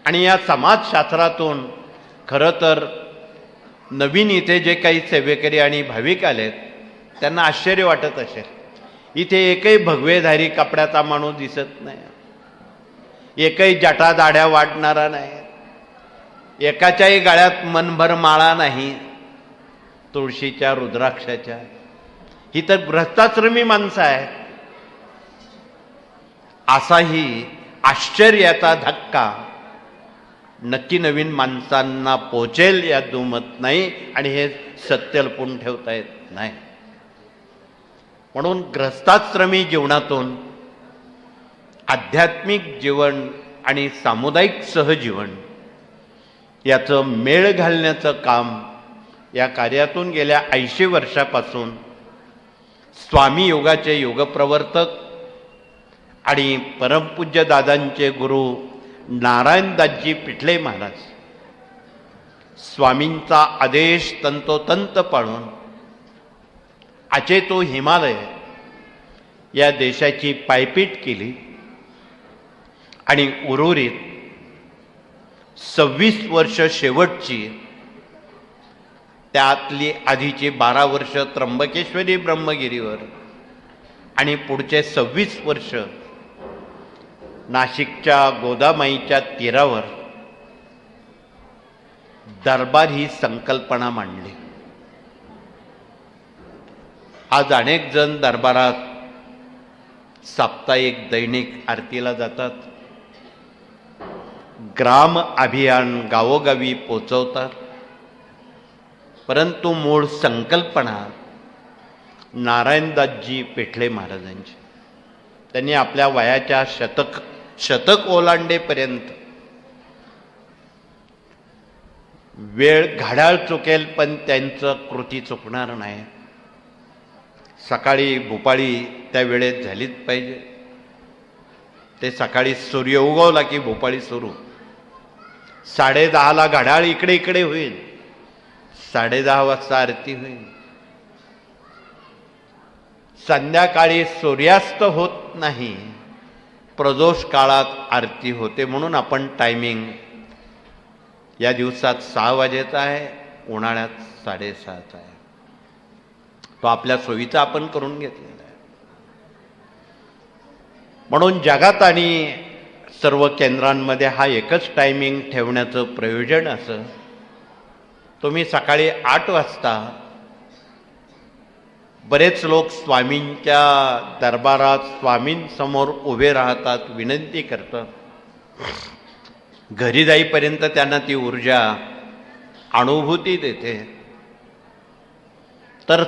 आणि या समाजशास्त्रातून खरं तर नवीन इथे जे काही सेवेकरी आणि भाविक आलेत त्यांना आश्चर्य वाटत असेल. इथे एकही भगवेधारी कपड्याचा माणूस दिसत नाही, एकही जटा दाढ्या वाढणारा नाही, एकाच्याही गळ्यात मनभर माळा नाही तुळशीच्या रुद्राक्षाच्या. ही तर गृहस्थाश्रमी माणसं आहेत. असाही आश्चर्याचा धक्का नक्की नवीन माणसांना पोचेल यात दुमत नाही आणि हे सत्य लपवून ठेवता येत नाही. म्हणून गृहस्थाश्रमी जीवनातून आध्यात्मिक जीवन आणि सामुदायिक सहजीवन याचं मेळ घालण्याचं काम या कार्यातून गेल्या 80 वर्षापासून स्वामी योगाचे योगप्रवर्तक आणि परमपूज्य दादांचे गुरु नारायणदासजी पिठले महाराज स्वामींचा आदेश तंतोतंत पाळून अचेतो हिमालय या देशाची पायपीट केली आणि उर्वरित 26 वर्ष शेवटची, त्यातली आधीची 12 वर्ष त्र्यंबकेश्वरी ब्रह्मगिरीवर आणि पुढचे 26 वर्ष नाशिकच्या गोदामाईच्या तीरावर दरबार ही संकल्पना मांडली. आज अनेक जण दरबारात साप्ताहिक दैनिक आरतीला जातात, ग्राम अभियान गावोगावी पोचवतात, परंतु मूळ संकल्पना नारायणदासजी पेठले महाराजांची. त्यांनी आपल्या वयाच्या शतक ओलांडेपर्यंत वेळ घड्याळ चुकेल पण त्यांचं कृती चुकणार नाही. सकाळी भोपाळी त्या वेळेत झालीच पाहिजे. ते सकाळी सूर्य उगवला की भोपाळी सुरू. 10:30ला घड्याळ इकडे इकडे होईल, 10:30 वाजता आरती होईल. संध्याकाळी सूर्यास्त होत नाही, प्रदोष काळात आरती होते. म्हणून आपण टायमिंग या दिवसात 6 वाजेचा आहे, उन्हाळ्यात 7:30 आहे. तो आपल्या सोयीचा आपण करून घेतलेला आहे. म्हणून जगात आणि सर्व केंद्रांमध्ये हा एकच टायमिंग ठेवण्याचं प्रयोजन असं. तुम्ही सकाळी 8 वाजता बरेच लोक स्वामींच्या दरबारात स्वामींसमोर उभे राहतात, विनंती करतात. घरी जाईपर्यंत त्यांना ती ऊर्जा अनुभूती देते. तर